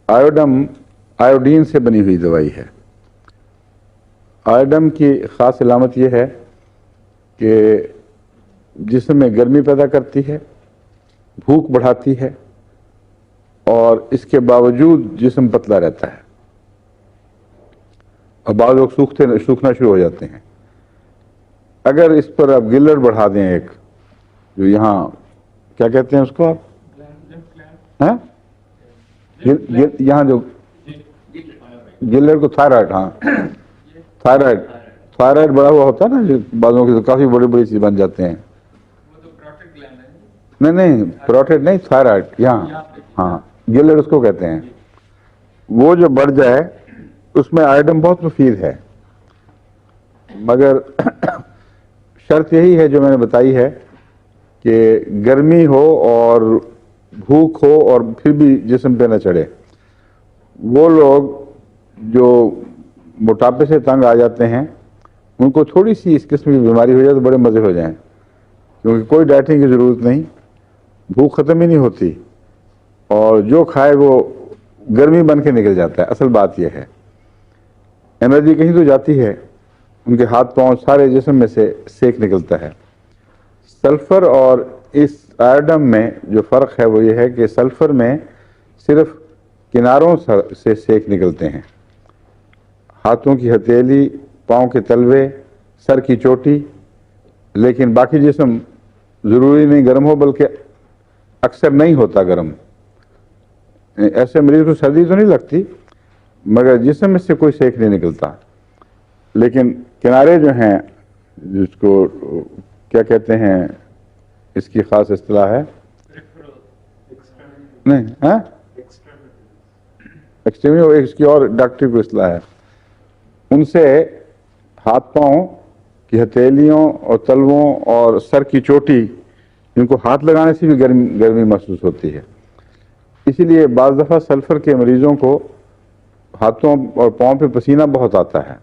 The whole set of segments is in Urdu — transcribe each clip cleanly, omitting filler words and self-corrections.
آیوڈین سے بنی ہوئی دوائی ہے۔ آیوڈم کی خاص علامت یہ ہے کہ جسم میں گرمی پیدا کرتی ہے، بھوک بڑھاتی ہے، اور اس کے باوجود جسم پتلا رہتا ہے، اور بعض لوگ سوکھنا شروع ہو جاتے ہیں۔ اگر اس پر آپ گلر بڑھا دیں، ایک جو یہاں کیا کہتے ہیں اس کو آپ، ہاں یہاں جو گلر کو تھائرائڈ، ہاں تھائرائڈ بڑا ہوا ہوتا ہے نا، جو بعضوں کے تو کافی بڑی بڑی چیز بن جاتے ہیں۔ نہیں پروٹیٹ نہیں، تھائرائڈ یہاں، ہاں گلر اس کو کہتے ہیں۔ وہ جو بڑھ جائے اس میں آئٹم بہت مفید ہے، مگر شرط یہی ہے جو میں نے بتائی ہے کہ گرمی ہو اور بھوک ہو اور پھر بھی جسم پہ نہ چڑھے۔ وہ لوگ جو موٹاپے سے تنگ آ جاتے ہیں، ان کو تھوڑی سی اس قسم کی بیماری ہو جائے تو بڑے مزے ہو جائیں، کیونکہ کوئی ڈائٹنگ کی ضرورت نہیں، بھوک ختم ہی نہیں ہوتی، اور جو کھائے وہ گرمی بن کے نکل جاتا ہے۔ اصل بات یہ ہے، انرجی کہیں تو جاتی ہے، ان کے ہاتھ پاؤں سارے جسم میں سے سیک نکلتا ہے۔ سلفر اور اس آئوڈم میں جو فرق ہے وہ یہ ہے کہ سلفر میں صرف کناروں سے سیک نکلتے ہیں، ہاتھوں کی ہتھیلی، پاؤں کے تلوے، سر کی چوٹی، لیکن باقی جسم ضروری نہیں گرم ہو، بلکہ اکثر نہیں ہوتا گرم۔ ایسے مریض کو سردی تو نہیں لگتی، مگر جسم میں سے کوئی سیک نہیں نکلتا، لیکن کنارے جو ہیں، جس کو کیا کہتے ہیں، اس کی خاص اصطلاح ہے، نہیں ہاں ایکسٹریمی، اس کی اور ڈاکٹری کو اصطلاح ہے، ان سے ہاتھ پاؤں کی ہتھیلیوں اور تلووں اور سر کی چوٹی، ان کو ہاتھ لگانے سے بھی گرمی محسوس ہوتی ہے۔ اسی لیے بعض دفعہ سلفر کے مریضوں کو ہاتھوں اور پاؤں پہ پسینہ بہت آتا ہے،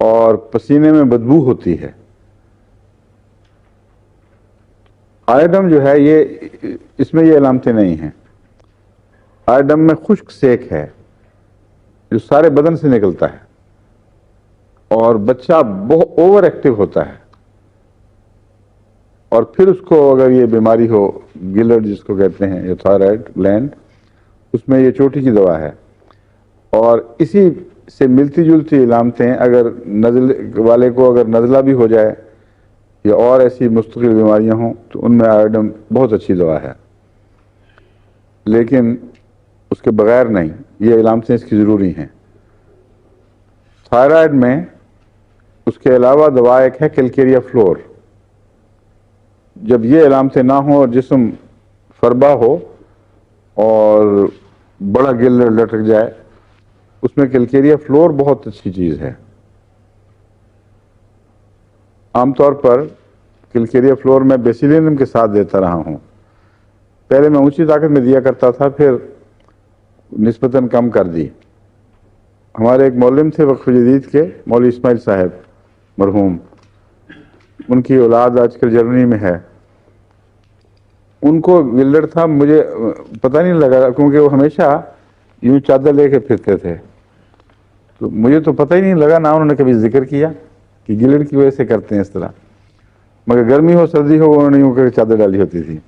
اور پسینے میں بدبو ہوتی ہے۔ آئوڈم جو ہے، یہ اس میں یہ علامتیں نہیں ہیں۔ آئوڈم میں خشک سیک ہے جو سارے بدن سے نکلتا ہے، اور بچہ بہت اوور ایکٹیو ہوتا ہے، اور پھر اس کو اگر یہ بیماری ہو، گلر جس کو کہتے ہیں، یا تھائرائڈ گلینڈ، اس میں یہ چوٹی کی دوا ہے۔ اور اسی سے ملتی جلتی علامتیں اگر نزلے والے کو اگر نزلہ بھی ہو جائے یا اور ایسی مستقل بیماریاں ہوں تو ان میں آئوڈم بہت اچھی دوا ہے، لیکن اس کے بغیر نہیں، یہ علامتیں اس کی ضروری ہیں۔ تھائرائڈ میں اس کے علاوہ دوا ایک ہے کیلکیریا فلور۔ جب یہ علامتیں نہ ہوں اور جسم فربا ہو اور بڑا گل لٹک جائے، اس میں کیلکیریا فلور بہت اچھی چیز ہے۔ عام طور پر کیلکیریا فلور میں بیسیلینم کے ساتھ دیتا رہا ہوں۔ پہلے میں اونچی طاقت میں دیا کرتا تھا، پھر نسبتاً کم کر دی۔ ہمارے ایک معلم تھے وقف جدید کے، مولوی اسماعیل صاحب مرحوم، ان کی اولاد آج کل جرمنی میں ہے۔ ان کو گلر تھا، مجھے پتہ نہیں لگا، کیونکہ وہ ہمیشہ یوں چادر لے کے پھرتے تھے، تو مجھے تو پتہ ہی نہیں لگا، نہ انہوں نے کبھی ذکر کیا کہ گلر کی وجہ سے کرتے ہیں اس طرح، مگر گرمی ہو سردی ہو انہوں نے یوں کر چادر ڈالی ہوتی تھی۔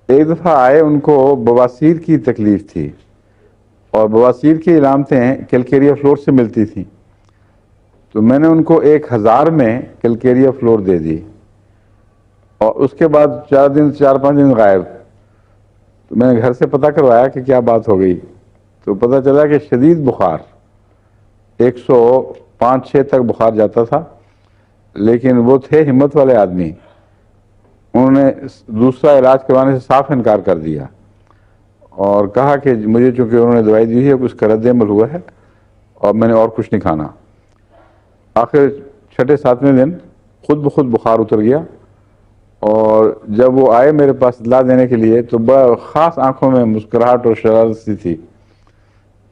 ایک دفعہ آئے، ان کو بواسیر کی تکلیف تھی، اور بواسیر کی علامتیں کیلکیریا فلور سے ملتی تھیں، تو میں نے ان کو 1000 میں کیلکیریا فلور دے دی، اور اس کے بعد 4-5 دن غائب۔ تو میں نے گھر سے پتہ کروایا کہ کیا بات ہو گئی، تو پتہ چلا کہ شدید بخار، 105-6 تک بخار جاتا تھا، لیکن وہ تھے ہمت والے آدمی، انہوں نے دوسرا علاج کروانے سے صاف انکار کر دیا، اور کہا کہ مجھے چونکہ انہوں نے دوائی دی ہے، اس کا رد عمل ہوا ہے، اور میں نے اور کچھ نہیں کھانا۔ آخر 6-7ویں دن خود بخود بخار اتر گیا، اور جب وہ آئے میرے پاس اطلاع دینے کے لیے تو بڑا خاص آنکھوں میں مسکراہٹ اور شرارت سی تھی۔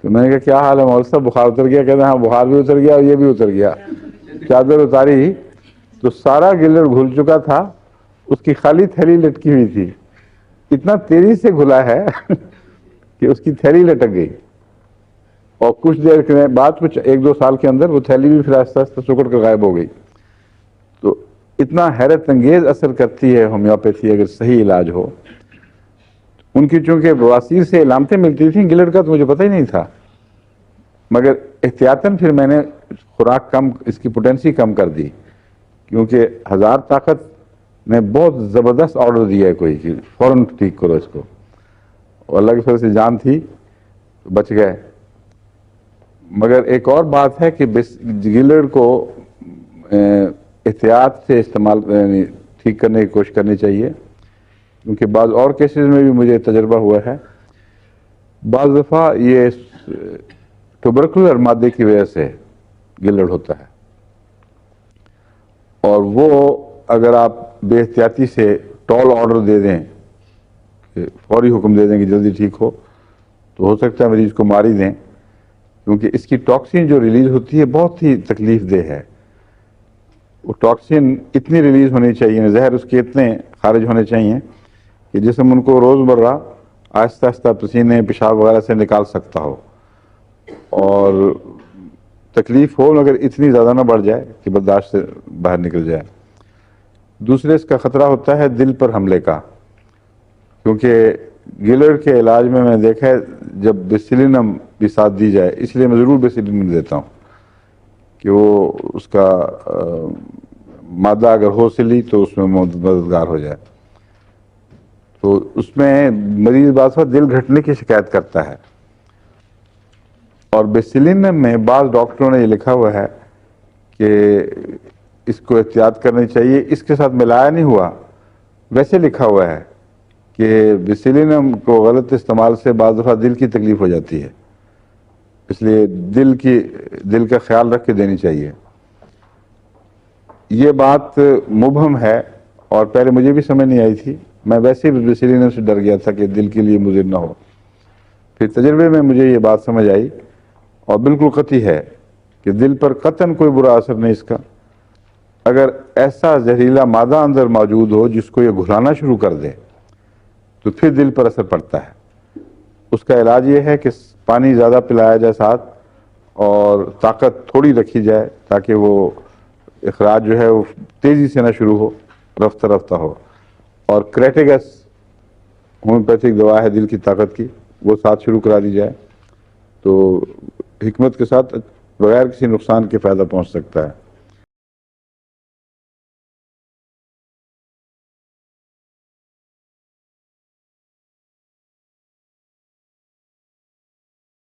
تو میں نے کہا کیا حال ہے مول صاحب، بخار اتر گیا؟ کہتے ہیں ہاں بخار بھی اتر گیا اور یہ بھی اتر گیا۔ چادر اتاری تو سارا گلر گھل چکا تھا، اس کی خالی تھیلی لٹکی ہوئی تھی، اتنا تیزی سے گھلا ہے کہ اس کی تھیلی لٹک گئی، اور کچھ دیر کے بعد، کچھ 1-2 سال کے اندر وہ تھیلی بھی پھر آہستہ آہستہ سکڑ کر غائب ہو گئی. تو اتنا حیرت انگیز اثر کرتی ہے ہومیوپیتھی اگر صحیح علاج ہو. ان کی چونکہ بواسیر سے علامتیں ملتی تھیں، گلڑ کا تو مجھے پتہ ہی نہیں تھا، مگر احتیاطاً پھر میں نے خوراک کم، اس کی پوٹینسی کم کر دی، کیونکہ ہزار طاقت نے بہت زبردست آرڈر دیا ہے کوئی کہ فوراً ٹھیک کرو اس کو، اور اللہ کی فضل سے جان تھی تو بچ گئے. مگر ایک اور بات ہے کہ گلڑ کو احتیاط سے استعمال، یعنی ٹھیک کرنے کی کوشش کرنی چاہیے، کیونکہ بعض اور کیسز میں بھی مجھے تجربہ ہوا ہے. بعض دفعہ یہ ٹوبرکولر مادے کی وجہ سے گلڑ ہوتا ہے، اور وہ اگر آپ بے احتیاطی سے ٹال آرڈر دے دیں، فوری حکم دے دیں کہ جلدی ٹھیک ہو، تو ہو سکتا ہے مریض کو مار ہی دیں، کیونکہ اس کی ٹاکسین جو ریلیز ہوتی ہے بہت ہی تکلیف دہ ہے. وہ ٹاکسین اتنی ریلیز ہونی چاہیے، زہر اس کے اتنے خارج ہونے چاہیے کہ جسم ان کو روزمرہ آہستہ آہستہ پسینے، پیشاب وغیرہ سے نکال سکتا ہو، اور تکلیف ہو مگر اتنی زیادہ نہ بڑھ جائے کہ برداشت سے باہر نکل جائے. دوسرے اس کا خطرہ ہوتا ہے دل پر حملے کا، کیونکہ گلڑ کے علاج میں نے دیکھا ہے جب بیسیلینم بھی ساتھ دی جائے، اس لیے میں ضرور بیسیلینم دیتا ہوں کہ وہ اس کا مادہ اگر ہو سلی تو اس میں مددگار ہو جائے. تو اس میں مریض بعض وقت دل گھٹنے کی شکایت کرتا ہے، اور بیسیلینم میں بعض ڈاکٹروں نے یہ لکھا ہوا ہے کہ اس کو احتیاط کرنی چاہیے. اس کے ساتھ ملایا نہیں ہوا، ویسے لکھا ہوا ہے کہ بیسیلینم کو غلط استعمال سے بعض دفعہ دل کی تکلیف ہو جاتی ہے، اس لیے دل کا خیال رکھ کے دینی چاہیے. یہ بات مبہم ہے، اور پہلے مجھے بھی سمجھ نہیں آئی تھی، میں ویسے بھی بیسیلینم سے ڈر گیا تھا کہ دل کے لیے مضر نہ ہو. پھر تجربے میں مجھے یہ بات سمجھ آئی، اور بالکل قطعی ہے کہ دل پر قطعاً کوئی برا اثر نہیں اس کا. اگر ایسا زہریلا مادہ اندر موجود ہو جس کو یہ گھلانا شروع کر دے تو پھر دل پر اثر پڑتا ہے. اس کا علاج یہ ہے کہ پانی زیادہ پلایا جائے ساتھ، اور طاقت تھوڑی رکھی جائے تاکہ وہ اخراج جو ہے وہ تیزی سے نہ شروع ہو، رفتہ رفتہ ہو. اور کریٹیگس ہومیوپیتھک دوا ہے دل کی طاقت کی، وہ ساتھ شروع کرا دی جائے تو حکمت کے ساتھ بغیر کسی نقصان کے فائدہ پہنچ سکتا ہے.